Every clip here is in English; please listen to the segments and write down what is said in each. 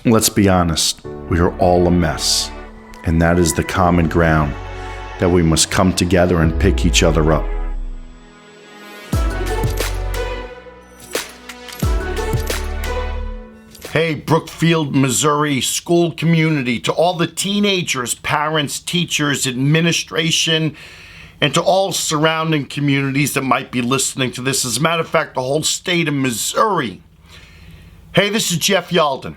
Let's be honest, we are all a mess, and that is the common ground that we must come together and pick each other up. Hey, Brookfield, Missouri school community, to all the teenagers, parents, teachers, administration, and to all surrounding communities that might be listening to this. As a matter of fact, the whole state of Missouri. Hey, this is Jeff Yalden.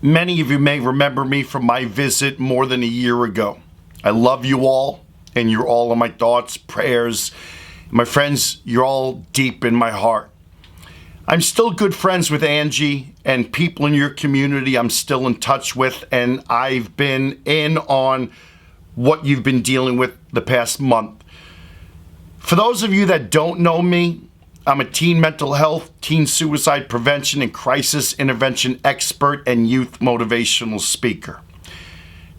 Many of you may remember me from my visit more than a year ago. I love you all, and you're all in my thoughts, prayers. My friends, you're all deep in my heart. I'm still good friends with Angie and people in your community I'm still in touch with, and I've been in on what you've been dealing with the past month. For those of you that don't know me, I'm a teen mental health, teen suicide prevention, and crisis intervention expert and youth motivational speaker.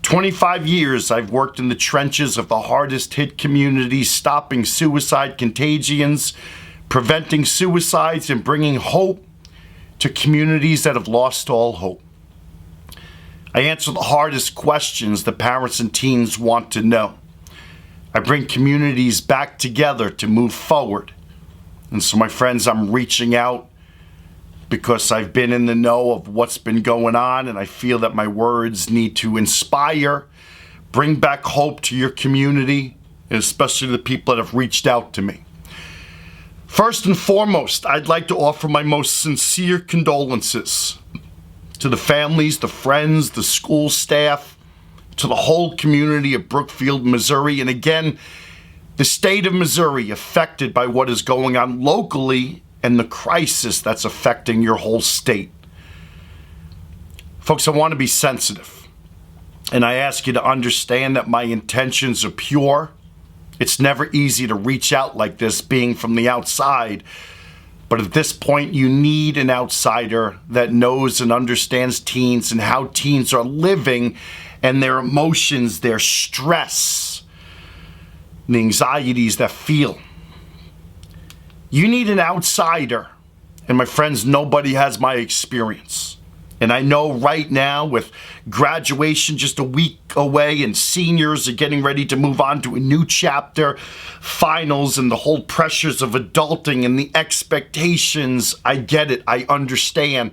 25 years I've worked in the trenches of the hardest hit communities, stopping suicide contagions, preventing suicides, and bringing hope to communities that have lost all hope. I answer the hardest questions that parents and teens want to know. I bring communities back together to move forward. And so, my friends, I'm reaching out because I've been in the know of what's been going on, and I feel that my words need to inspire, bring back hope to your community, and especially the people that have reached out to me. First and foremost, I'd like to offer my most sincere condolences to the families, the friends, the school staff, to the whole community of Brookfield, Missouri, and again, the state of Missouri affected by what is going on locally and the crisis that's affecting your whole state. Folks, I want to be sensitive, and I ask you to understand that my intentions are pure. It's never easy to reach out like this, being from the outside, but at this point, you need an outsider that knows and understands teens and how teens are living and their emotions, their stress, the anxieties that feel. You need an outsider. And my friends, nobody has my experience. And I know right now, with graduation just a week away and seniors are getting ready to move on to a new chapter, finals, and the whole pressures of adulting and the expectations, I get it, I understand.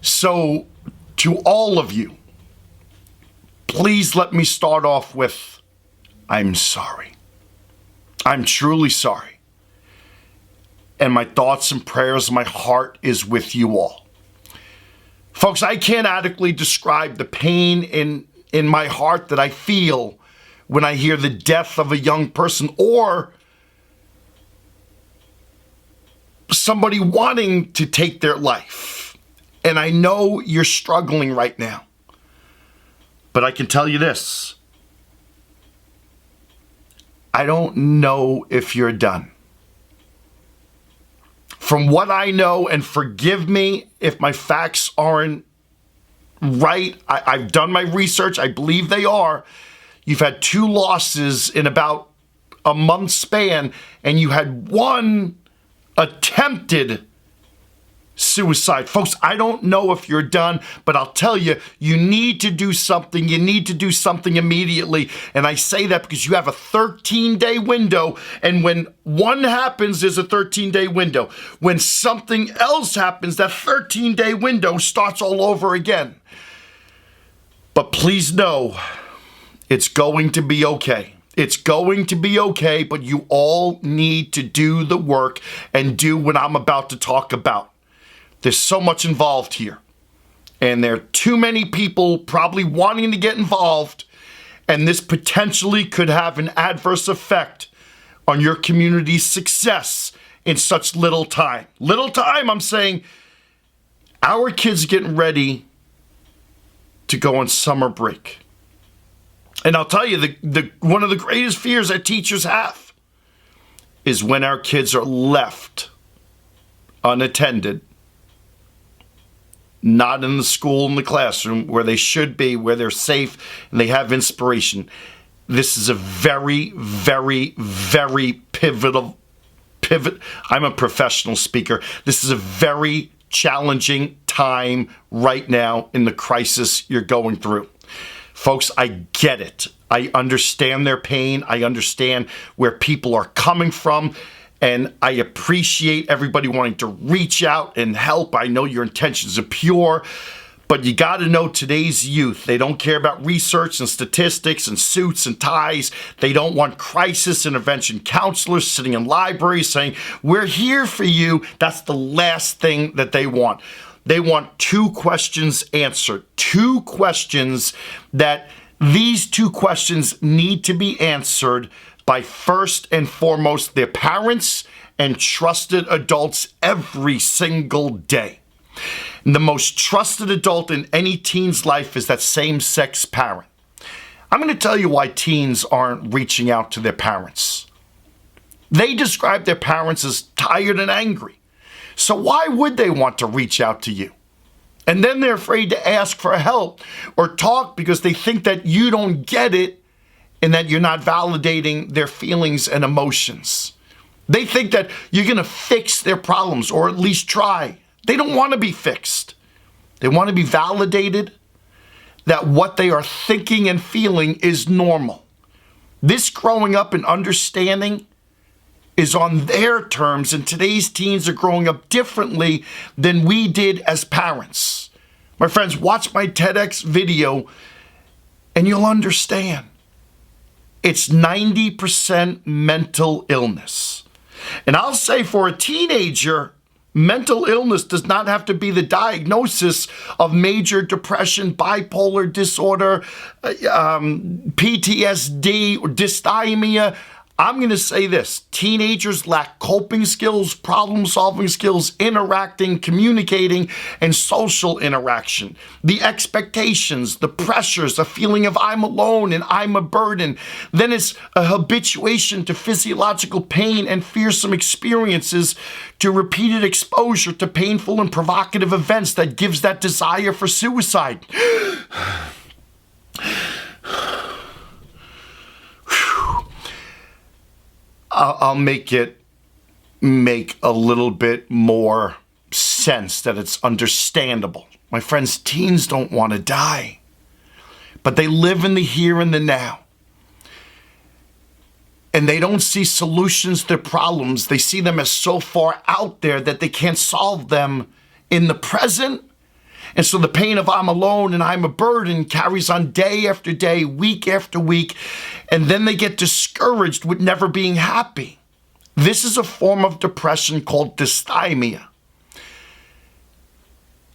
So to all of you, please let me start off with, I'm sorry. I'm truly sorry. And my thoughts and prayers, my heart is with you all. Folks, I can't adequately describe the pain in my heart that I feel when I hear the death of a young person or somebody wanting to take their life. And I know you're struggling right now. But I can tell you this. I don't know if you're done. From what I know, and forgive me if my facts aren't right, I've done my research, I believe they are. You've had 2 losses in about a month span, and you had 1 attempted suicide. Folks, I don't know if you're done, but I'll tell you, you need to do something. You need to do something immediately. And I say that because you have a 13-day window. And when one happens, there's a 13-day window. When something else happens, that 13-day window starts all over again. But please know, it's going to be okay. It's going to be okay, but you all need to do the work and do what I'm about to talk about. There's so much involved here, and there are too many people probably wanting to get involved, and this potentially could have an adverse effect on your community's success in such little time. Little time, I'm saying. Our kids getting ready to go on summer break. And I'll tell you, the one of the greatest fears that teachers have is when our kids are left unattended, not in the school, in the classroom, where they should be, where they're safe and they have inspiration. This is a very, very, very pivot. I'm a professional speaker. This is a very challenging time right now in the crisis you're going through. Folks, I get it. I understand their pain. I understand where people are coming from. And I appreciate everybody wanting to reach out and help. I know your intentions are pure. But you got to know today's youth, they don't care about research and statistics and suits and ties. They don't want crisis intervention counselors sitting in libraries saying, we're here for you. That's the last thing that they want. They want 2 questions answered. 2 questions that these 2 questions need to be answered by first and foremost their parents and trusted adults every single day. The most trusted adult in any teen's life is that same-sex parent. I'm going to tell you why teens aren't reaching out to their parents. They describe their parents as tired and angry. So why would they want to reach out to you? And then they're afraid to ask for help or talk because they think that you don't get it and that you're not validating their feelings and emotions. They think that you're going to fix their problems or at least try. They don't want to be fixed. They want to be validated that what they are thinking and feeling is normal. This growing up and understanding is on their terms, and today's teens are growing up differently than we did as parents. My friends, watch my TEDx video and you'll understand. It's 90% mental illness. And I'll say for a teenager, mental illness does not have to be the diagnosis of major depression, bipolar disorder, PTSD, or dysthymia. I'm going to say this. Teenagers lack coping skills, problem-solving skills, interacting, communicating, and social interaction. The expectations, the pressures, a feeling of I'm alone and I'm a burden. Then it's a habituation to physiological pain and fearsome experiences, to repeated exposure to painful and provocative events that gives that desire for suicide. I'll make it make a little bit more sense that it's understandable. My friends, teens don't want to die, but they live in the here and the now. And they don't see solutions to problems. They see them as so far out there that they can't solve them in the present. And so the pain of I'm alone and I'm a burden carries on day after day, week after week. And then they get discouraged with never being happy. This is a form of depression called dysthymia.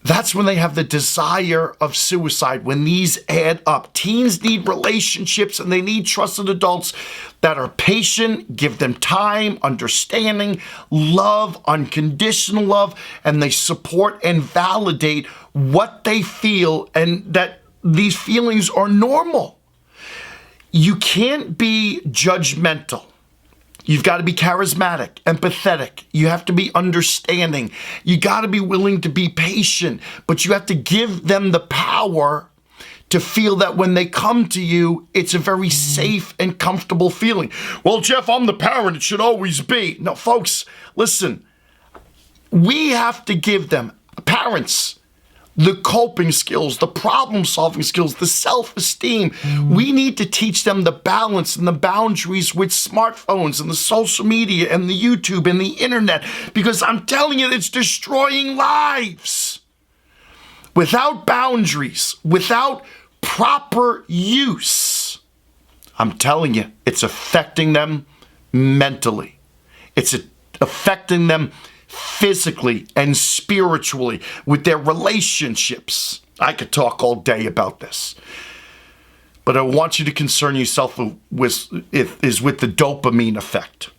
That's when they have the desire of suicide, when these add up. Teens need relationships and they need trusted adults that are patient, give them time, understanding, love, unconditional love, and they support and validate what they feel and that these feelings are normal. You can't be judgmental. You've got to be charismatic, empathetic. You have to be understanding. You got to be willing to be patient, but you have to give them the power to feel that when they come to you, it's a very safe and comfortable feeling. Well, Jeff, I'm the parent. It should always be. No, folks, listen. We have to give them, parents, the coping skills, the problem-solving skills, the self-esteem. We need to teach them the balance and the boundaries with smartphones and the social media and the YouTube and the internet, because I'm telling you, it's destroying lives. Without boundaries, without proper use, I'm telling you, it's affecting them mentally. It's affecting them physically and spiritually with their relationships. I could talk all day about this, but I want you to concern yourself with the dopamine effect,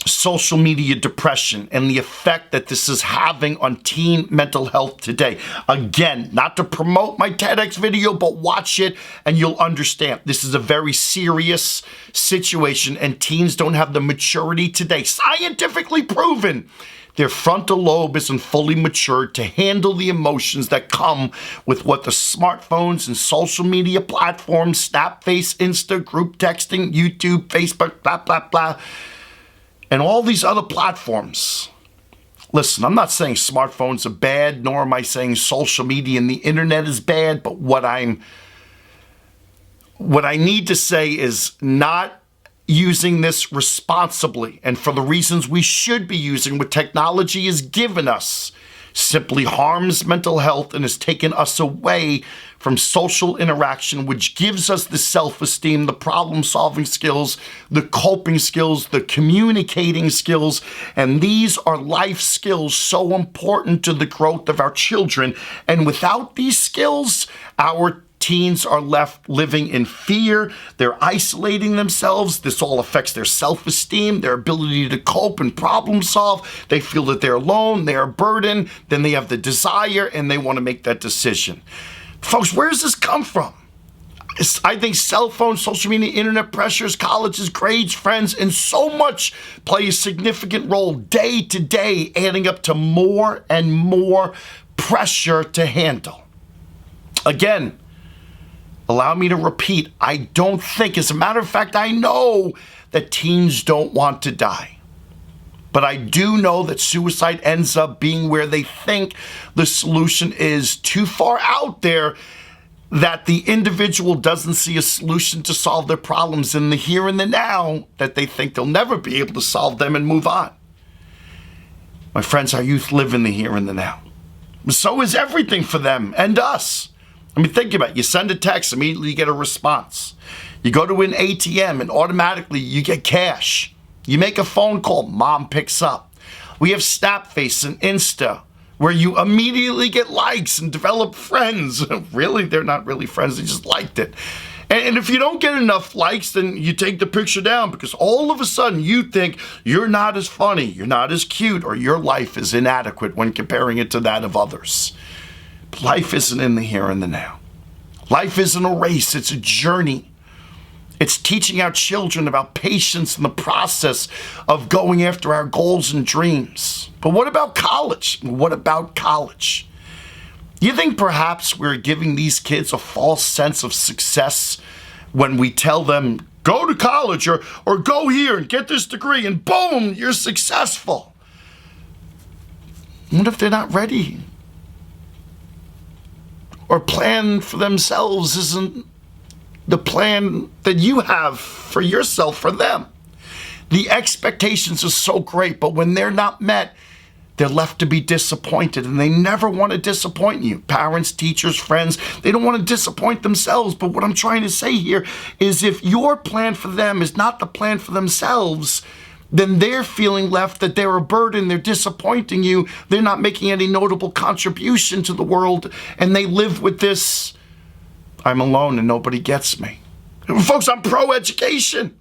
social media depression, and the effect that this is having on teen mental health today. Again, not to promote my TEDx video, but watch it and you'll understand. This is a very serious situation, and teens don't have the maturity today, scientifically proven. Their frontal lobe isn't fully matured to handle the emotions that come with what the smartphones and social media platforms, Snap, Face, Insta, group texting, YouTube, Facebook, blah, blah, blah, and all these other platforms Listen, I'm not saying smartphones are bad, nor am I saying social media and the internet is bad, but what I need to say is not using this responsibly and for the reasons we should be using what technology has given us simply harms mental health and has taken us away from social interaction, which gives us the self-esteem, the problem-solving skills, the coping skills, the communicating skills, and these are life skills so important to the growth of our children. And without these skills, our teens are left living in fear. They're isolating themselves. This all affects their self-esteem, their ability to cope and problem solve. They feel that they're alone, they're a burden. Then they have the desire and they want to make that decision. Folks, where does this come from? I think cell phones, social media, internet pressures, colleges, grades, friends, and so much play a significant role day to day, adding up to more and more pressure to handle. Again, allow me to repeat, I don't think, as a matter of fact, I know that teens don't want to die. But I do know that suicide ends up being where they think the solution is too far out there, that the individual doesn't see a solution to solve their problems in the here and the now, that they think they'll never be able to solve them and move on. My friends, our youth live in the here and the now. So is everything for them and us. I mean, think about it. You send a text, immediately you get a response. You go to an ATM and automatically you get cash. You make a phone call, mom picks up. We have Snapface and Insta where you immediately get likes and develop friends. Really, they're not really friends, they just liked it. And if you don't get enough likes, then you take the picture down because all of a sudden you think you're not as funny, you're not as cute, or your life is inadequate when comparing it to that of others. But life isn't in the here and the now. Life isn't a race, it's a journey. It's teaching our children about patience in the process of going after our goals and dreams. But what about college? What about college? You think perhaps we're giving these kids a false sense of success when we tell them, go to college or go here and get this degree and boom, you're successful? What if they're not ready? Or plan for themselves isn't the plan that you have for yourself, for them. The expectations are so great, but when they're not met, they're left to be disappointed, and they never want to disappoint you. Parents, teachers, friends, they don't want to disappoint themselves. But what I'm trying to say here is if your plan for them is not the plan for themselves, then they're feeling left that they're a burden, they're disappointing you, they're not making any notable contribution to the world, and they live with this, I'm alone and nobody gets me. Folks, I'm pro-education.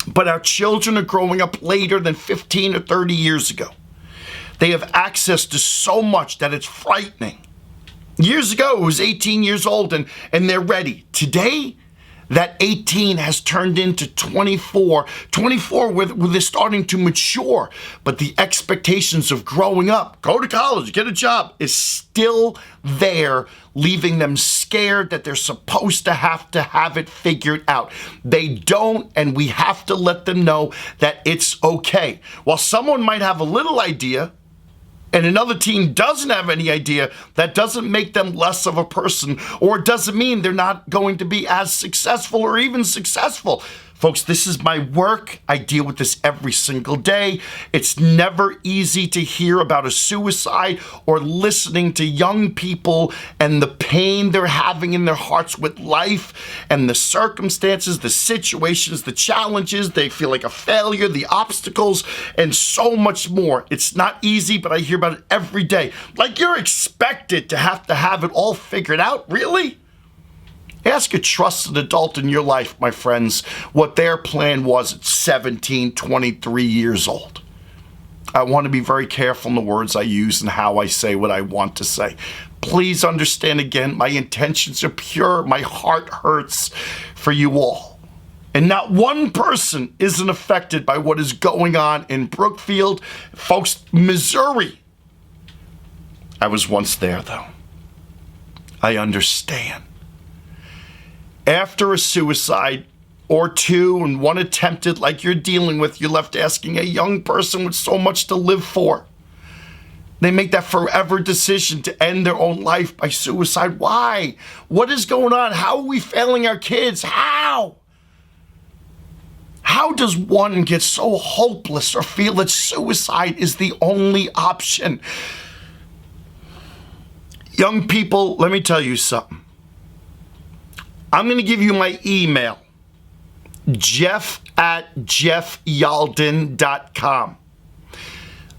But our children are growing up later than 15 or 30 years ago. They have access to so much that it's frightening. Years ago, it was 18 years old and they're ready. Today, that 18 has turned into 24. 24 where they're starting to mature. But the expectations of growing up, go to college, get a job, is still there, leaving them scared that they're supposed to have it figured out. They don't, and we have to let them know that it's okay. While someone might have a little idea, and another teen doesn't have any idea, that doesn't make them less of a person, or it doesn't mean they're not going to be as successful or even successful. Folks, this is my work. I deal with this every single day. It's never easy to hear about a suicide or listening to young people and the pain they're having in their hearts with life and the circumstances, the situations, the challenges. They feel like a failure, the obstacles, and so much more. It's not easy, but I hear about it every day. Like you're expected to have it all figured out, really? Ask a trusted adult in your life, my friends, what their plan was at 17, 23 years old. I want to be very careful in the words I use and how I say what I want to say. Please understand again, my intentions are pure. My heart hurts for you all. And not one person isn't affected by what is going on in Brookfield, folks, Missouri. I was once there, though. I understand. After a suicide or two and one attempted like you're dealing with, you're left asking a young person with so much to live for, They make that forever decision to end their own life by suicide. Why? What is going on? How are we failing our kids? How? How does one get so hopeless or feel that suicide is the only option? Young people, let me tell you something. I'm going to give you my email, jeff@jeffyalden.com.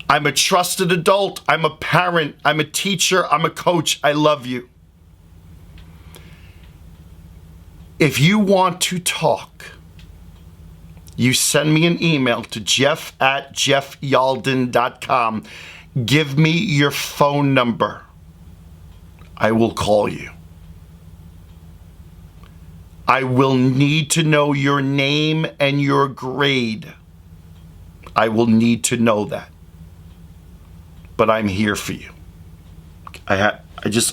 I'm a trusted adult. I'm a parent. I'm a teacher. I'm a coach. I love you. If you want to talk, you send me an email to jeff@jeffyalden.com. Give me your phone number. I will call you. I will need to know your name and your grade. I will need to know that. But I'm here for you. I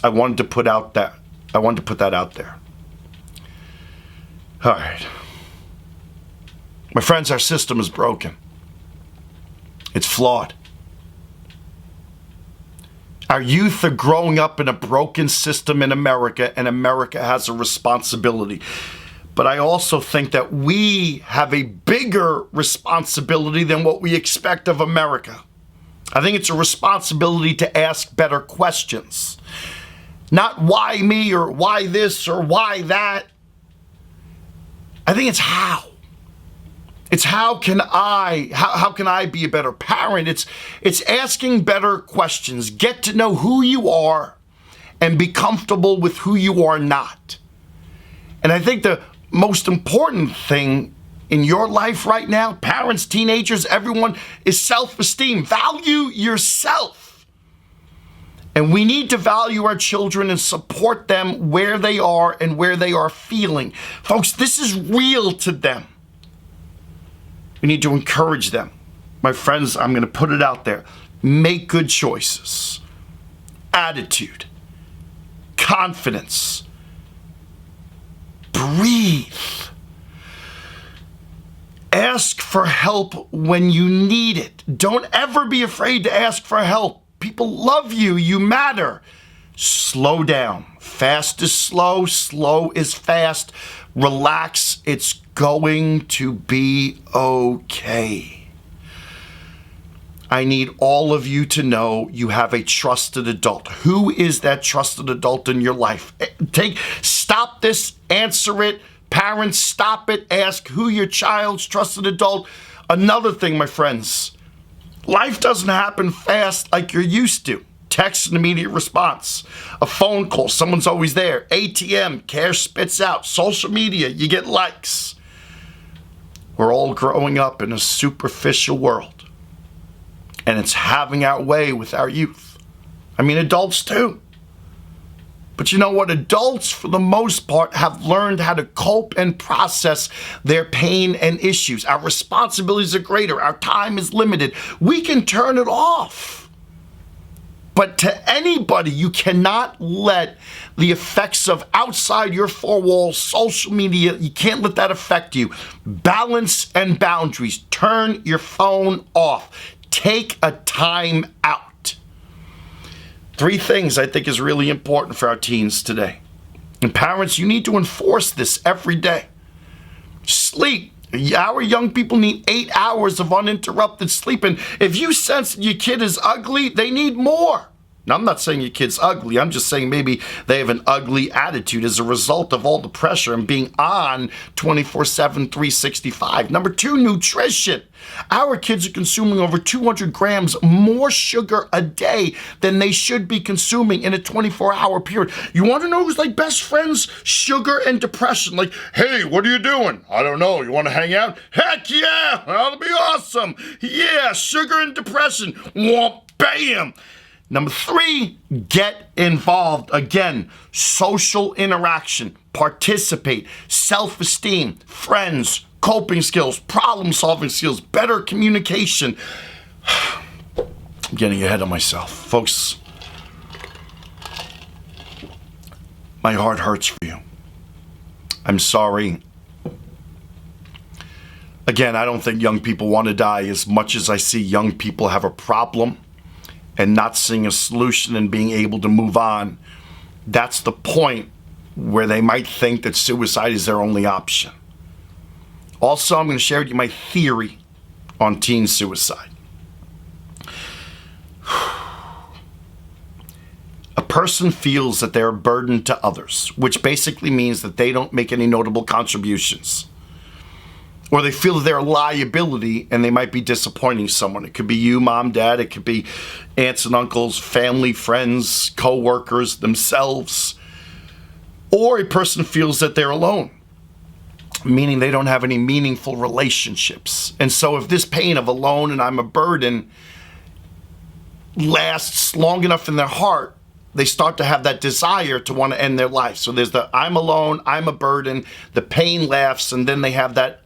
wanted to put out that. I wanted to put that out there. All right. My friends, our system is broken. It's flawed. Our youth are growing up in a broken system in America, and America has a responsibility. But I also think that we have a bigger responsibility than what we expect of America. I think it's a responsibility to ask better questions. Not why me or why this or why that. I think it's how. It's how can I be a better parent? It's asking better questions. Get to know who you are and be comfortable with who you are not. And I think the most important thing in your life right now, parents, teenagers, everyone, is self-esteem. Value yourself. And we need to value our children and support them where they are and where they are feeling. Folks, this is real to them. We need to encourage them. My friends, I'm going to put it out there. Make good choices. Attitude. Confidence. Breathe. Ask for help when you need it. Don't ever be afraid to ask for help. People love you. You matter. Slow down. Fast is slow. Slow is fast. Relax. It's going to be okay. I need all of you to know you have a trusted adult. Who is that trusted adult in your life? Stop this, answer it. Parents, stop it. Ask who your child's trusted adult. Another thing, my friends, life doesn't happen fast like you're used to. Text and immediate response. A phone call, someone's always there. ATM, cash spits out. Social media, you get likes. We're all growing up in a superficial world. And it's having our way with our youth. I mean, adults too. But you know what? Adults, for the most part, have learned how to cope and process their pain and issues. Our responsibilities are greater. Our time is limited. We can turn it off. But to anybody, you cannot let the effects of outside your four walls, social media, you can't let that affect you. Balance and boundaries. Turn your phone off. Take a time out. 3 things I think is really important for our teens today. And parents, you need to enforce this every day. Sleep. Our young people need 8 hours of uninterrupted sleep. And if you sense that your kid is ugly, they need more. Now, I'm not saying your kid's ugly. I'm just saying maybe they have an ugly attitude as a result of all the pressure and being on 24/7, 365. Number 2, nutrition. Our kids are consuming over 200 grams more sugar a day than they should be consuming in a 24-hour period. You want to know who's like best friends? Sugar and depression. Like, hey, what are you doing? I don't know. You want to hang out? Heck yeah. That'll be awesome. Yeah, sugar and depression. Womp, bam. Number 3, get involved. Again, social interaction, participate, self-esteem, friends, coping skills, problem-solving skills, better communication. I'm getting ahead of myself. Folks, my heart hurts for you. I'm sorry. Again, I don't think young people want to die as much as I see young people have a problem. and not seeing a solution and being able to move on, that's the point where they might think that suicide is their only option. Also, I'm going to share with you my theory on teen suicide. A person feels that they're a burden to others, which basically means that they don't make any notable contributions. Or they feel that they're a liability and they might be disappointing someone. It could be you, mom, dad. It could be aunts and uncles, family, friends, co-workers, themselves. Or a person feels that they're alone, meaning they don't have any meaningful relationships. And so if this pain of alone and I'm a burden lasts long enough in their heart, they start to have that desire to want to end their life. So there's the I'm alone, I'm a burden, the pain laughs, and then they have that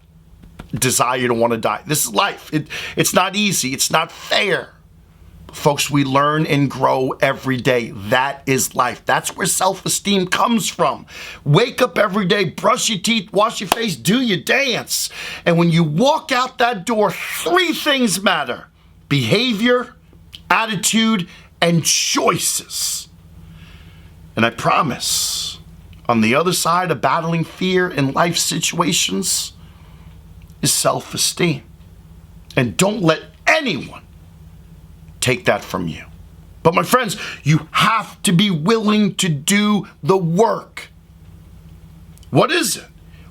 desire to want to die. This is life. It's not easy. It's not fair. Folks, we learn and grow every day. That is life. That's where self-esteem comes from. Wake up every day, brush your teeth, wash your face, do your dance. And when you walk out that door, 3 things matter: behavior, attitude, and choices. And I promise, on the other side of battling fear in life situations is self-esteem. And don't let anyone take that from you. But my friends, you have to be willing to do the work. What is it?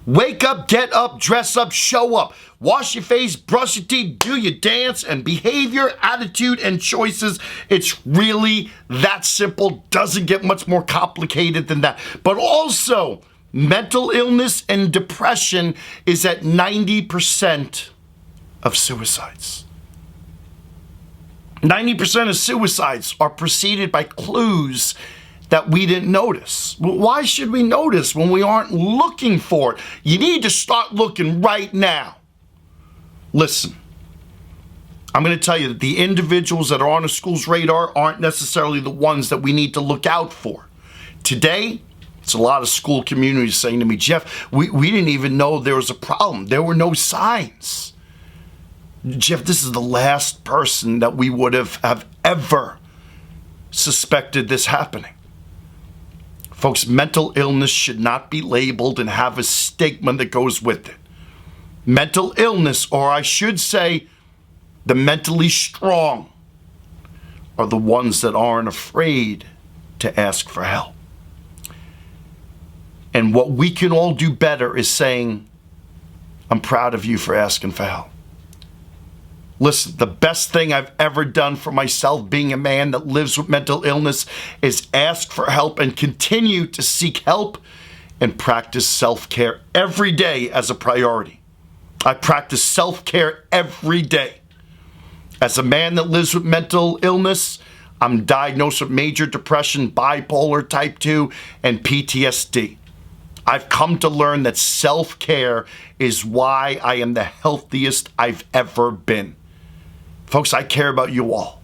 Wake up, get up, dress up, show up. Wash your face, brush your teeth, do your dance, and behavior, attitude, and choices. It's really that simple. Doesn't get much more complicated than that. But also, mental illness and depression is at 90% of suicides. 90% of suicides are preceded by clues that we didn't notice. Well, why should we notice when we aren't looking for it? You need to start looking right now. Listen, I'm going to tell you that the individuals that are on a school's radar aren't necessarily the ones that we need to look out for. Today, it's a lot of school communities saying to me, Jeff, we didn't even know there was a problem. There were no signs. Jeff, this is the last person that we would have ever suspected this happening. Folks, mental illness should not be labeled and have a stigma that goes with it. Mental illness, or I should say, the mentally strong, are the ones that aren't afraid to ask for help. And what we can all do better is saying, I'm proud of you for asking for help. Listen, the best thing I've ever done for myself, being a man that lives with mental illness, is ask for help and continue to seek help and practice self-care every day as a priority. I practice self-care every day. As a man that lives with mental illness, I'm diagnosed with major depression, bipolar type 2, and PTSD. I've come to learn that self-care is why I am the healthiest I've ever been. Folks, I care about you all.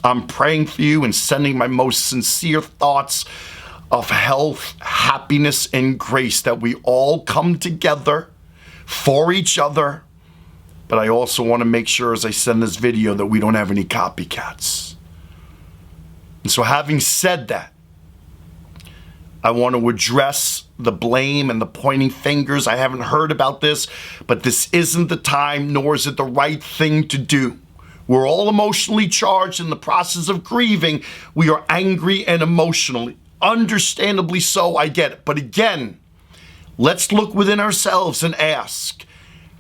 I'm praying for you and sending my most sincere thoughts of health, happiness, and grace, that we all come together for each other. But I also want to make sure as I send this video that we don't have any copycats. And so having said that, I want to address the blame and the pointing fingers. I haven't heard about this, but this isn't the time, nor is it the right thing to do. We're all emotionally charged in the process of grieving. We are angry and emotionally. Understandably so, I get it. But again, let's look within ourselves and ask,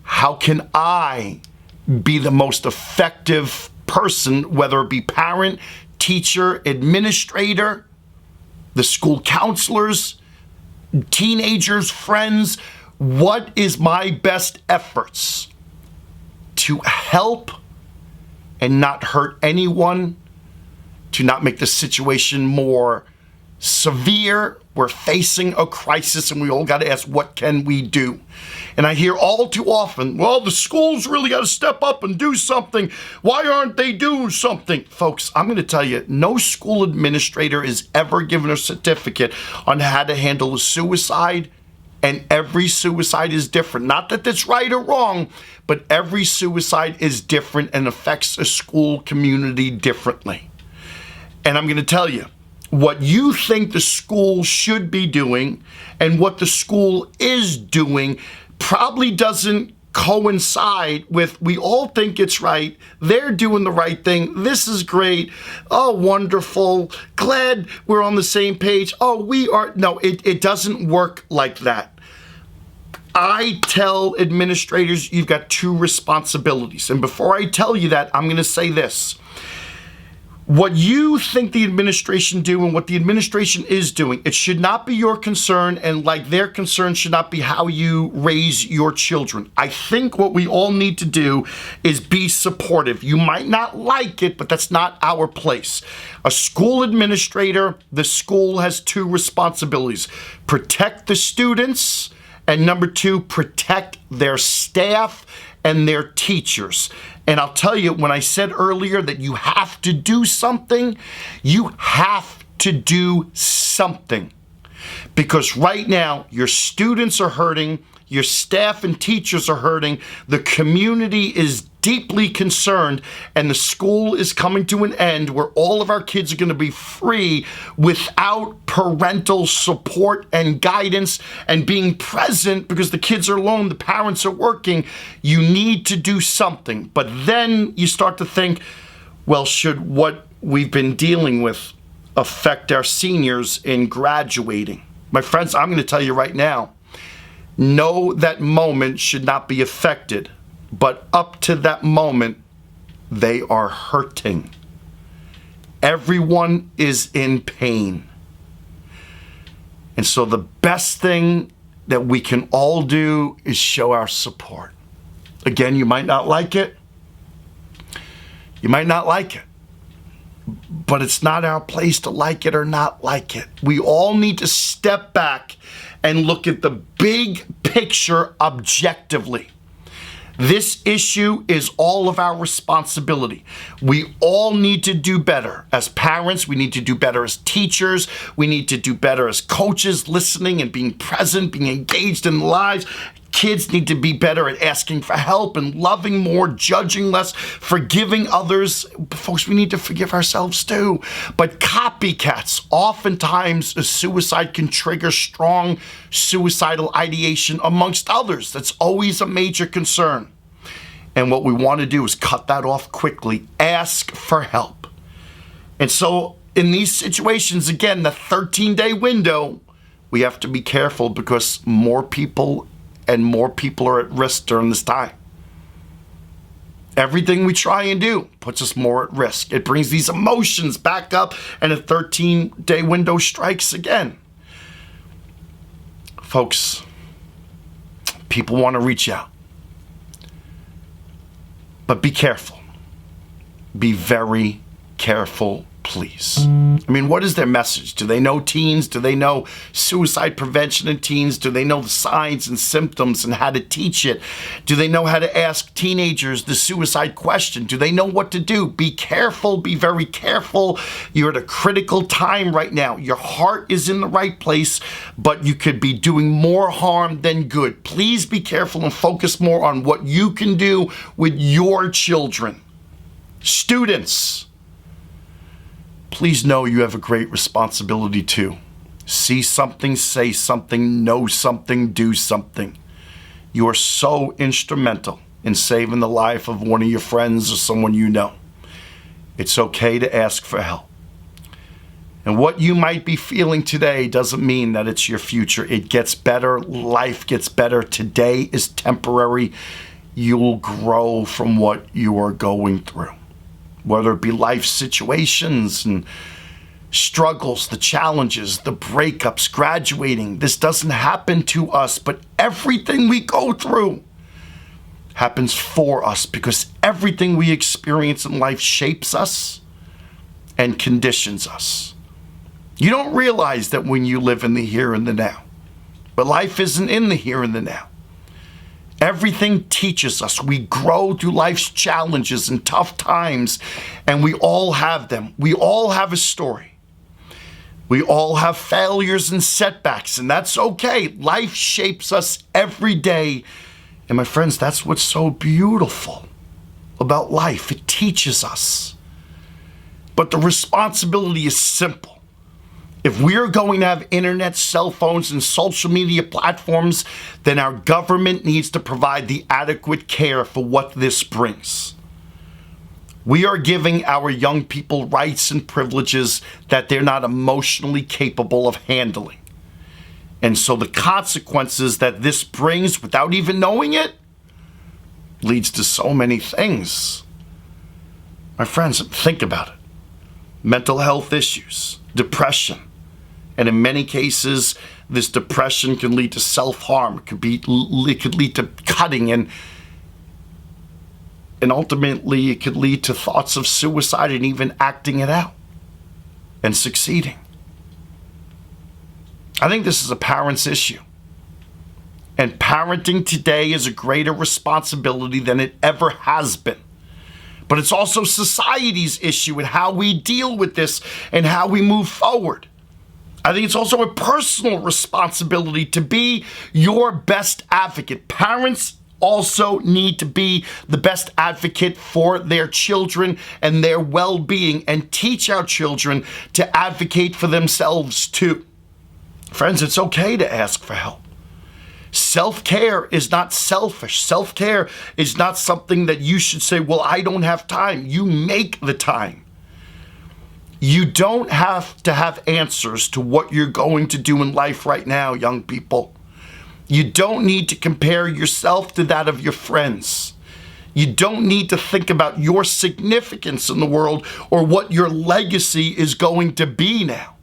how can I be the most effective person, whether it be parent, teacher, administrator, the school counselors, teenagers, friends? What is my best efforts to help and not hurt anyone, to not make the situation more severe? We're facing a crisis and we all got to ask, what can we do? And I hear all too often, well, the schools really got to step up and do something. Why aren't they doing something? Folks, I'm going to tell you, no school administrator is ever given a certificate on how to handle a suicide, and every suicide is different. Not that that's right or wrong, but every suicide is different and affects a school community differently. And I'm going to tell you, what you think the school should be doing and what the school is doing probably doesn't coincide with, we all think it's right, they're doing the right thing, this is great, oh, wonderful, glad we're on the same page, oh, we are. No, it doesn't work like that. I tell administrators, you've got two responsibilities. And before I tell you that, I'm going to say this. What you think the administration do and what the administration is doing, it should not be your concern, and like their concern should not be how you raise your children. I think what we all need to do is be supportive. You might not like it, but that's not our place. A school administrator, the school has two responsibilities: protect the students, and number two, protect their staff and their teachers. And I'll tell you, when I said earlier that you have to do something, you have to do something. Because right now, your students are hurting, your staff and teachers are hurting, the community is deeply concerned, and the school is coming to an end where all of our kids are going to be free without parental support and guidance and being present because the kids are alone, the parents are working. You need to do something. But then you start to think, well, should what we've been dealing with affect our seniors in graduating? My friends, I'm going to tell you right now, no, that moment should not be affected. But up to that moment, they are hurting. Everyone is in pain. And so the best thing that we can all do is show our support. Again, you might not like it. You might not like it. But it's not our place to like it or not like it. We all need to step back and look at the big picture objectively. This issue is all of our responsibility. We all need to do better as parents. We need to do better as teachers. We need to do better as coaches, listening and being present, being engaged in lives. Kids need to be better at asking for help and loving more, judging less, forgiving others. Folks, we need to forgive ourselves too. But copycats, oftentimes a suicide can trigger strong suicidal ideation amongst others. That's always a major concern. And what we want to do is cut that off quickly. Ask for help. And so in these situations, again, the 13-day window, we have to be careful because more people are at risk during this time. Everything we try and do puts us more at risk. It brings these emotions back up, and a 13-day window strikes again. Folks, people want to reach out. But be careful. Be very careful, please. I mean, what is their message? Do they know teens? Do they know suicide prevention in teens? Do they know the signs and symptoms and how to teach it? Do they know how to ask teenagers the suicide question? Do they know what to do? Be careful. Be very careful. You're at a critical time right now. Your heart is in the right place, but you could be doing more harm than good. Please be careful and focus more on what you can do with your children. Students, please know you have a great responsibility too. See something, say something, know something, do something. You are so instrumental in saving the life of one of your friends or someone you know. It's okay to ask for help. And what you might be feeling today doesn't mean that it's your future. It gets better. Life gets better. Today is temporary. You'll grow from what you are going through. Whether it be life situations and struggles, the challenges, the breakups, graduating. This doesn't happen to us, but everything we go through happens for us because everything we experience in life shapes us and conditions us. You don't realize that when you live in the here and the now, but life isn't in the here and the now. Everything teaches us. We grow through life's challenges and tough times, and we all have them. We all have a story. We all have failures and setbacks, and that's okay. Life shapes us every day. And my friends, that's what's so beautiful about life. It teaches us. But the responsibility is simple. If we are going to have internet, cell phones, and social media platforms, then our government needs to provide the adequate care for what this brings. We are giving our young people rights and privileges that they're not emotionally capable of handling. And so the consequences that this brings, without even knowing it, leads to so many things. My friends, think about it. Mental health issues, depression, and in many cases, this depression can lead to self-harm. It could lead to cutting, and ultimately it could lead to thoughts of suicide and even acting it out and succeeding. I think this is a parent's issue. And parenting today is a greater responsibility than it ever has been. But it's also society's issue and how we deal with this and how we move forward. I think it's also a personal responsibility to be your best advocate. Parents also need to be the best advocate for their children and their well-being, and teach our children to advocate for themselves too. Friends, it's okay to ask for help. Self-care is not selfish. Self-care is not something that you should say, well, I don't have time. You make the time. You don't have to have answers to what you're going to do in life right now, young people. You don't need to compare yourself to that of your friends. You don't need to think about your significance in the world or what your legacy is going to be now.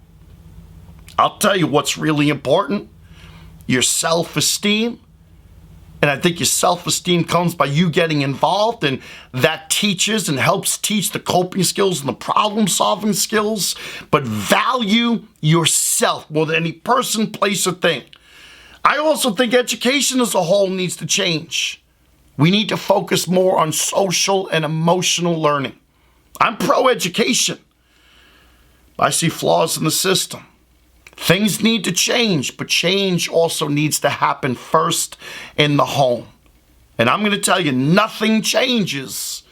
I'll tell you what's really important. Your self-esteem. And I think your self-esteem comes by you getting involved, and that teaches and helps teach the coping skills and the problem-solving skills. But value yourself more than any person, place, or thing. I also think education as a whole needs to change. We need to focus more on social and emotional learning. I'm pro-education. I see flaws in the system. Things need to change, but change also needs to happen first in the home. And I'm going to tell you, nothing changes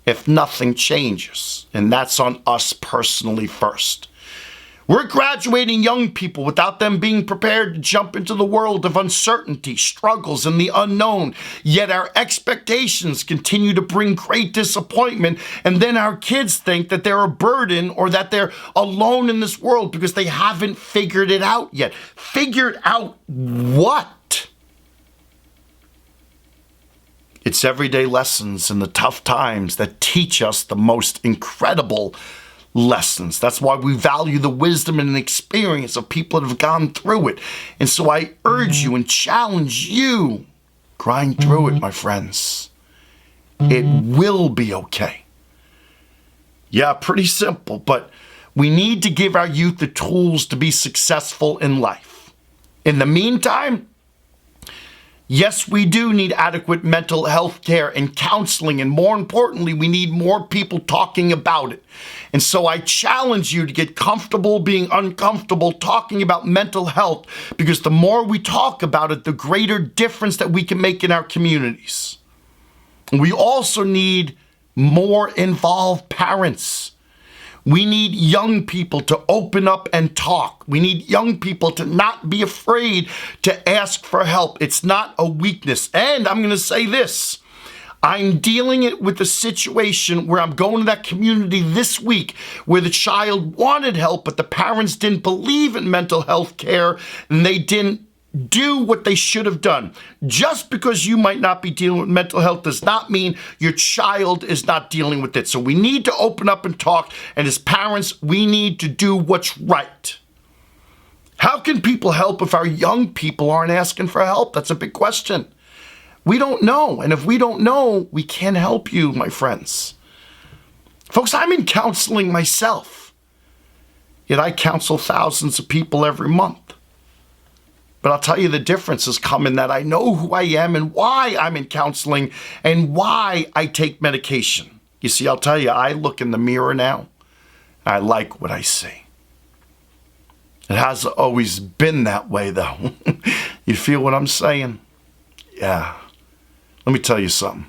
if nothing changes. And that's on us personally first. We're graduating young people without them being prepared to jump into the world of uncertainty, struggles, and the unknown. Yet our expectations continue to bring great disappointment. And then our kids think that they're a burden or that they're alone in this world because they haven't figured it out yet. Figured out what? It's everyday lessons in the tough times that teach us the most incredible lessons. That's why we value the wisdom and experience of people that have gone through it. And so I urge you and challenge you, grind through it, my friends. It will be okay. Yeah, pretty simple, but we need to give our youth the tools to be successful in life. In the meantime, yes, we do need adequate mental health care and counseling, and more importantly, we need more people talking about it. And so I challenge you to get comfortable being uncomfortable talking about mental health, because the more we talk about it, the greater difference that we can make in our communities. We also need more involved parents. We need young people to open up and talk. We need young people to not be afraid to ask for help. It's not a weakness. And I'm going to say this. I'm dealing it with a situation where I'm going to that community this week where the child wanted help, but the parents didn't believe in mental health care and they didn't do what they should have done. Just because you might not be dealing with mental health does not mean your child is not dealing with it. So we need to open up and talk. And as parents, we need to do what's right. How can people help if our young people aren't asking for help? That's a big question. We don't know. And if we don't know, we can't help you, my friends. Folks, I'm in counseling myself. Yet I counsel thousands of people every month. But I'll tell you, the difference has come in that I know who I am and why I'm in counseling and why I take medication. You see, I'll tell you, I look in the mirror now. I like what I see. It hasn't always been that way, though. You feel what I'm saying? Yeah. Let me tell you something.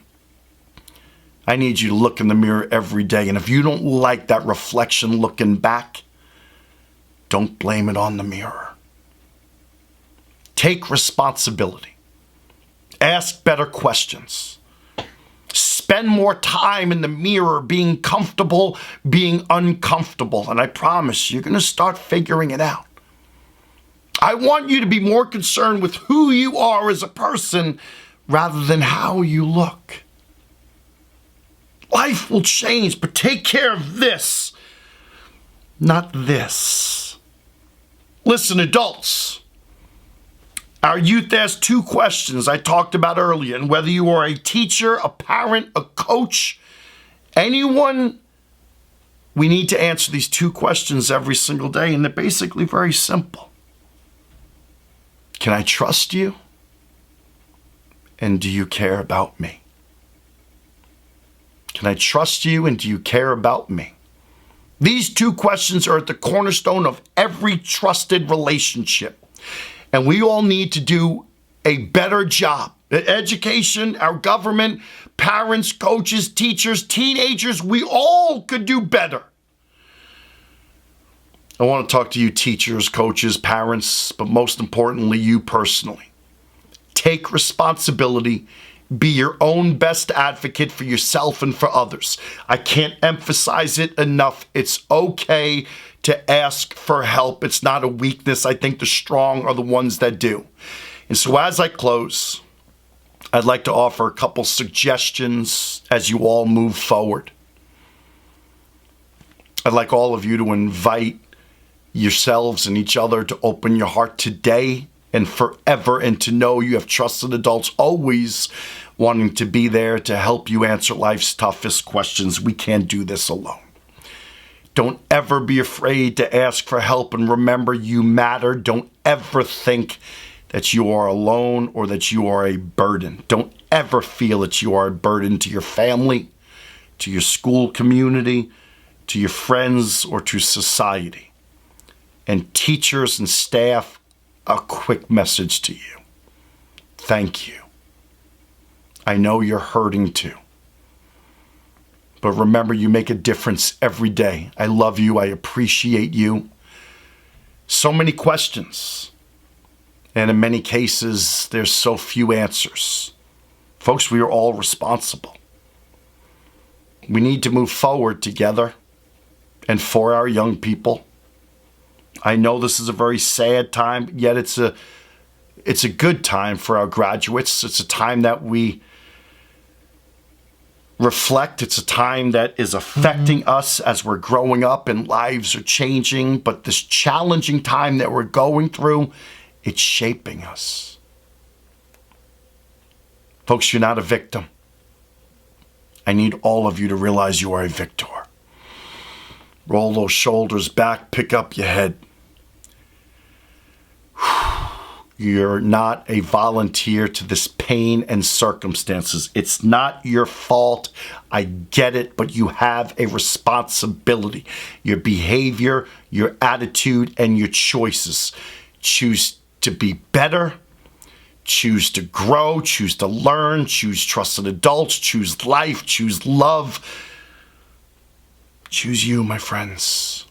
I need you to look in the mirror every day. And if you don't like that reflection looking back, don't blame it on the mirror. Take responsibility. Ask better questions. Spend more time in the mirror being comfortable, being uncomfortable. And I promise you're going to start figuring it out. I want you to be more concerned with who you are as a person rather than how you look. Life will change, but take care of this, not this. Listen, adults. Our youth asked 2 questions I talked about earlier, and whether you are a teacher, a parent, a coach, anyone, we need to answer these 2 questions every single day, and they're basically very simple. Can I trust you? And do you care about me? Can I trust you and do you care about me? These 2 questions are at the cornerstone of every trusted relationship. And we all need to do a better job. Education, our government, parents, coaches, teachers, teenagers, we all could do better. I want to talk to you teachers, coaches, parents, but most importantly, you personally. Take responsibility. Be your own best advocate for yourself and for others. I can't emphasize it enough. It's okay to ask for help. It's not a weakness. I think the strong are the ones that do. And so as I close, I'd like to offer a couple suggestions as you all move forward. I'd like all of you to invite yourselves and each other to open your heart today and forever, and to know you have trusted adults always wanting to be there to help you answer life's toughest questions. We can't do this alone. Don't ever be afraid to ask for help, and remember, you matter. Don't ever think that you are alone or that you are a burden. Don't ever feel that you are a burden to your family, to your school community, to your friends, or to society. And teachers and staff, a quick message to you. Thank you. I know you're hurting too. But remember, you make a difference every day. I love you. I appreciate you. So many questions. And in many cases, there's so few answers. Folks, we are all responsible. We need to move forward together and for our young people. I know this is a very sad time, yet it's a good time for our graduates. It's a time that we reflect. It's a time that is affecting us as we're growing up and lives are changing. But this challenging time that we're going through, it's shaping us. Folks, you're not a victim. I need all of you to realize you are a victor. Roll those shoulders back, pick up your head. You're not a volunteer to this pain and circumstances. It's not your fault. I get it, but you have a responsibility. Your behavior, your attitude, and your choices. Choose to be better. Choose to grow. Choose to learn. Choose trusted adults. Choose life. Choose love. Choose you, my friends.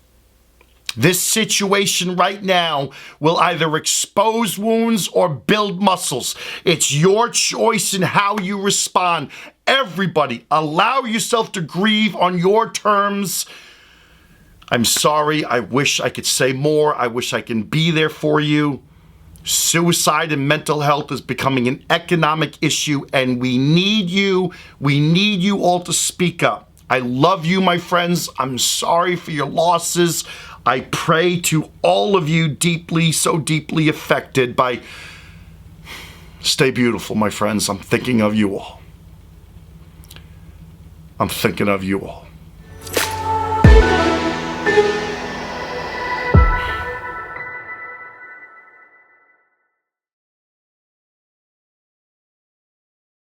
This situation right now will either expose wounds or build muscles. It's your choice in how you respond. Everybody, allow yourself to grieve on your terms. I'm sorry. I wish I could say more. I wish I can be there for you. Suicide and mental health is becoming an economic issue, and we need you. We need you all to speak up. I love you, my friends. I'm sorry for your losses. I pray to all of you deeply, so deeply affected by... Stay beautiful, my friends. I'm thinking of you all. I'm thinking of you all.